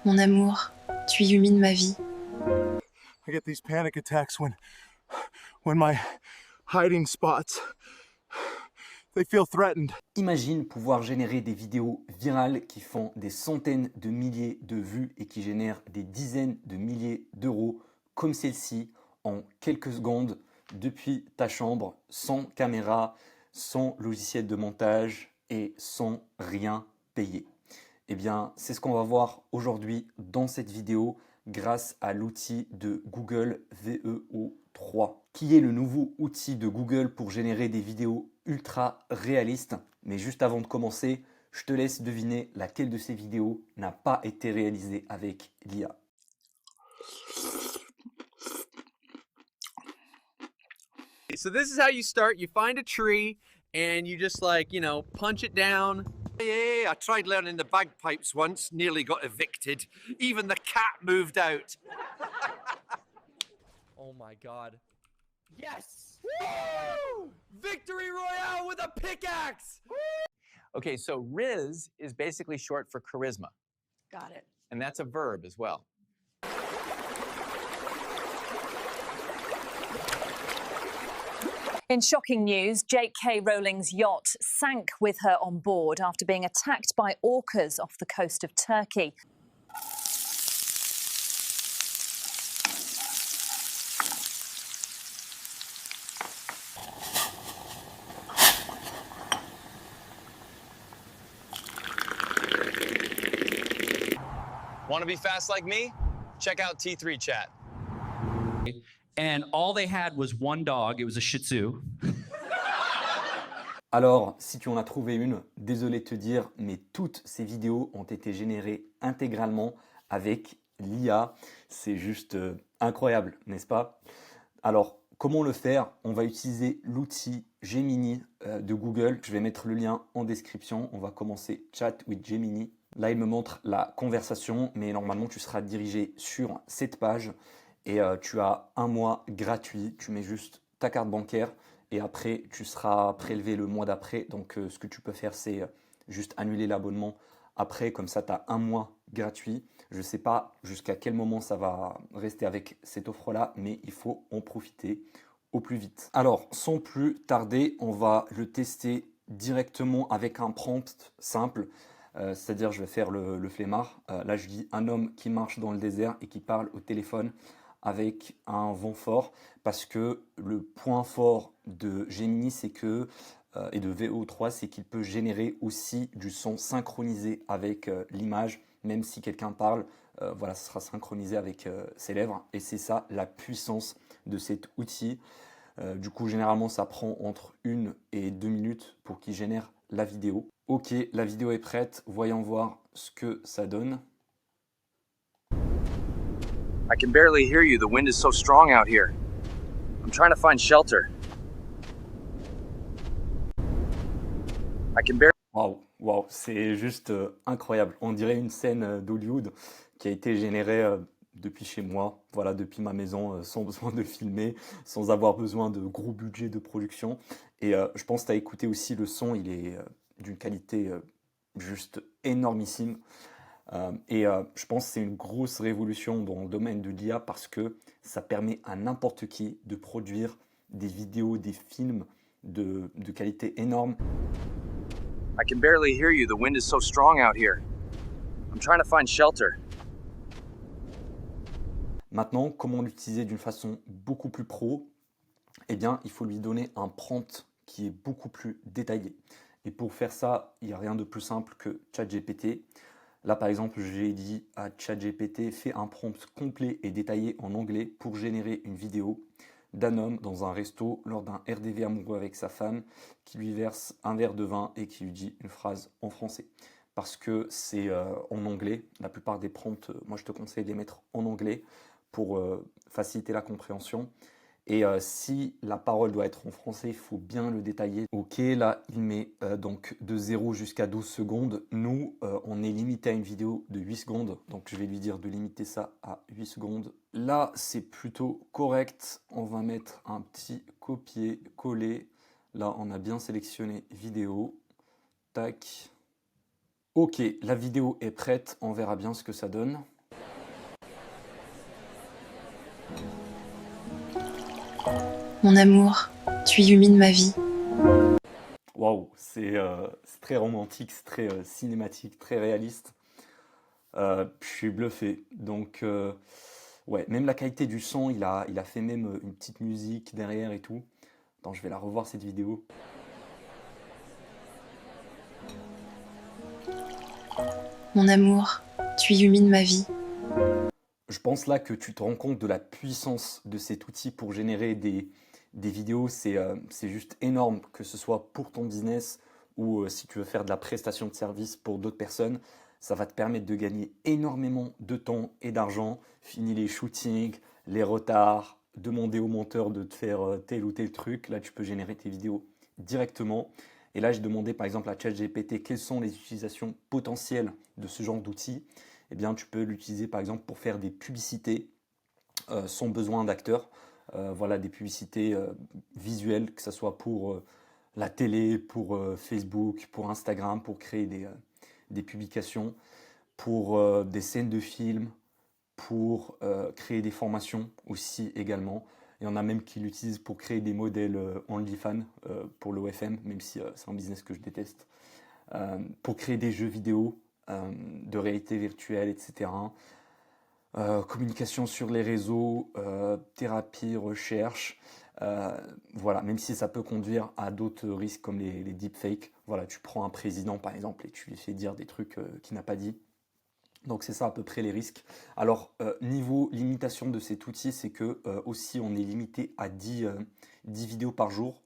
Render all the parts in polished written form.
Mon amour, tu illumines ma vie. I get these panic attacks when my hiding spots, they feel threatened. Imagine pouvoir générer des vidéos virales qui font des centaines de milliers de vues et qui génèrent des dizaines de milliers d'euros comme celle-ci en quelques secondes depuis ta chambre, sans caméra, sans logiciel de montage et sans rien payer. Eh bien, c'est ce qu'on va voir aujourd'hui dans cette vidéo grâce à l'outil de Google VEO3, qui est le nouveau outil de Google pour générer des vidéos ultra réalistes. Mais juste avant de commencer, je te laisse deviner laquelle de ces vidéos n'a pas été réalisée avec l'IA. So this is how you start. You find a tree and you just punch it down. Yeah, I tried learning the bagpipes once, nearly got evicted. Even the cat moved out. Oh my god. Yes! Woo! Victory Royale with a pickaxe! Okay, so Riz is basically short for charisma. Got it. And that's a verb as well. In shocking news, J.K. Rowling's yacht sank with her on board after being attacked by orcas off the coast of Turkey. Want to be fast like me? Check out T3 Chat. And all they had was one dog. It was a Shih Tzu. Alors, si tu en as trouvé une, désolé de te dire, mais toutes ces vidéos ont été générées intégralement avec l'IA. C'est juste incroyable, n'est-ce pas? Alors, comment le faire? On va utiliser l'outil Gemini de Google. Je vais mettre le lien en description. On va commencer Chat with Gemini. Là, il me montre la conversation, mais normalement, tu seras dirigé sur cette page et tu as un mois gratuit. Tu mets juste ta carte bancaire et après, tu seras prélevé le mois d'après. Donc, ce que tu peux faire, c'est juste annuler l'abonnement. Après, comme ça, tu as un mois gratuit. Je ne sais pas jusqu'à quel moment ça va rester avec cette offre-là, mais il faut en profiter au plus vite. Alors, sans plus tarder, on va le tester directement avec un prompt simple. C'est-à-dire, je vais faire le flemmard. Là, je dis un homme qui marche dans le désert et qui parle au téléphone avec un vent fort, parce que le point fort de Gemini, c'est que et de VO3, c'est qu'il peut générer aussi du son synchronisé avec l'image, même si quelqu'un parle, voilà, ce sera synchronisé avec ses lèvres, et c'est ça la puissance de cet outil. Du coup, généralement, ça prend entre 1 et 2 minutes pour qu'il génère la vidéo. Ok, la vidéo est prête, voyons voir ce que ça donne. I can barely hear you. The wind is so strong out here. I'm trying to find shelter. I can barely... Waouh, c'est juste incroyable. On dirait une scène d'Hollywood qui a été générée depuis chez moi, voilà, depuis ma maison, sans besoin de filmer, sans avoir besoin de gros budget de production. Et je pense que tu as écouté aussi le son, il est d'une qualité juste énormissime. Je pense que c'est une grosse révolution dans le domaine de l'IA parce que ça permet à n'importe qui de produire des vidéos, des films de qualité énorme. I can barely hear you. The wind is so strong out here. I'm trying to find shelter. Maintenant, comment l'utiliser d'une façon beaucoup plus pro? Eh bien, il faut lui donner un prompt qui est beaucoup plus détaillé. Et pour faire ça, il n'y a rien de plus simple que ChatGPT. Là, par exemple, j'ai dit à ChatGPT, fais un prompt complet et détaillé en anglais pour générer une vidéo d'un homme dans un resto lors d'un RDV amoureux avec sa femme qui lui verse un verre de vin et qui lui dit une phrase en français. Parce que c'est en anglais. La plupart des prompts, moi je te conseille de les mettre en anglais pour faciliter la compréhension. Et si la parole doit être en français, il faut bien le détailler. Ok, là, il met donc de 0 jusqu'à 12 secondes. Nous, on est limité à une vidéo de 8 secondes. Donc, je vais lui dire de limiter ça à 8 secondes. Là, c'est plutôt correct. On va mettre un petit copier-coller. Là, on a bien sélectionné vidéo. Tac. Ok, la vidéo est prête. On verra bien ce que ça donne. Mon amour, tu illumines ma vie. Waouh, c'est très romantique, c'est très cinématique, très réaliste. Je suis bluffé. Donc, ouais, même la qualité du son, il a fait même une petite musique derrière et tout. Attends, je vais la revoir cette vidéo. Mon amour, tu illumines ma vie. Je pense là que tu te rends compte de la puissance de cet outil pour générer des vidéos. C'est juste énorme, que ce soit pour ton business ou si tu veux faire de la prestation de service pour d'autres personnes. Ça va te permettre de gagner énormément de temps et d'argent. Fini les shootings, les retards, demander au monteur de te faire tel ou tel truc. Là, tu peux générer tes vidéos directement. Et là, j'ai demandé par exemple à ChatGPT quelles sont les utilisations potentielles de ce genre d'outil. Eh bien, tu peux l'utiliser par exemple pour faire des publicités sans besoin d'acteurs. Voilà, des publicités visuelles, que ce soit pour la télé, pour Facebook, pour Instagram, pour créer des publications, pour des scènes de films, pour créer des formations aussi également. Il y en a même qui l'utilisent pour créer des modèles OnlyFans pour l'OFM, même si c'est un business que je déteste. Pour créer des jeux vidéo de réalité virtuelle, etc. Communication sur les réseaux, thérapie, recherche. Voilà, même si ça peut conduire à d'autres risques comme les deepfakes. Voilà, tu prends un président par exemple et tu lui fais dire des trucs qu'il n'a pas dit. Donc c'est ça à peu près les risques. Alors niveau limitation de cet outil, c'est que aussi on est limité à 10 vidéos par jour.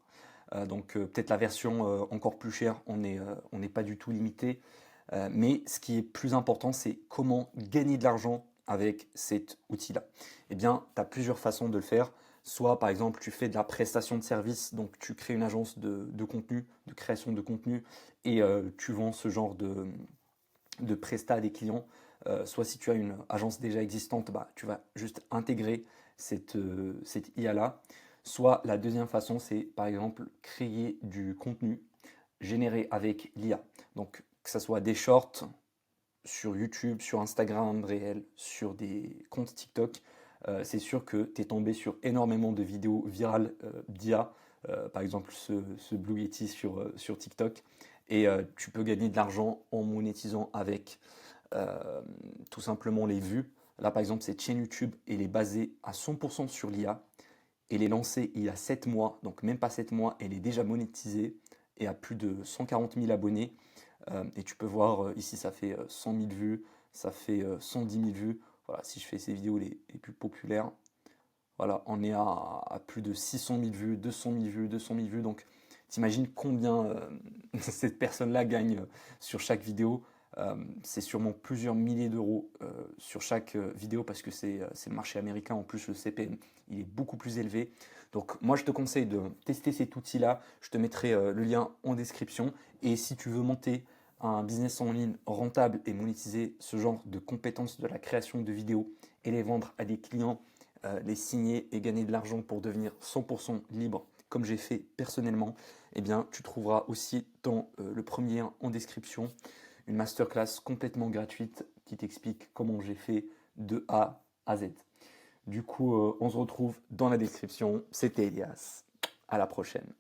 Donc peut-être la version encore plus chère, on n'est pas du tout limité. Mais ce qui est plus important, c'est comment gagner de l'argent avec cet outil-là. Eh bien, tu as plusieurs façons de le faire. Soit, par exemple, tu fais de la prestation de service, donc tu crées une agence de contenu, de création de contenu, et tu vends ce genre de prestat à des clients. Soit si tu as une agence déjà existante, bah, tu vas juste intégrer cette IA-là. Soit la deuxième façon, c'est par exemple créer du contenu généré avec l'IA. Donc que ce soit des shorts sur YouTube, sur Instagram réel, sur des comptes TikTok, c'est sûr que tu es tombé sur énormément de vidéos virales d'IA, par exemple ce Blue Yeti sur TikTok, et tu peux gagner de l'argent en monétisant avec tout simplement les vues. Là par exemple cette chaîne YouTube, elle est basée à 100% sur l'IA, elle est lancée il y a 7 mois, donc même pas 7 mois, elle est déjà monétisée et a plus de 140 000 abonnés. Et tu peux voir ici, ça fait 100 000 vues, ça fait 110 000 vues. Voilà, si je fais ces vidéos les plus populaires, voilà, on est à plus de 600 000 vues, 200 000 vues, 200 000 vues. Donc, t'imagines combien cette personne-là gagne sur chaque vidéo. C'est sûrement plusieurs milliers d'euros sur chaque vidéo parce que c'est le marché américain. En plus, le CPM, il est beaucoup plus élevé. Donc, moi, je te conseille de tester cet outil-là. Je te mettrai le lien en description. Et si tu veux monter un business en ligne rentable et monétiser ce genre de compétences de la création de vidéos et les vendre à des clients, les signer et gagner de l'argent pour devenir 100% libre, comme j'ai fait personnellement, eh bien, tu trouveras aussi dans le premier lien en description une masterclass complètement gratuite qui t'explique comment j'ai fait de A à Z. Du coup, on se retrouve dans la description. C'était Elias. À la prochaine.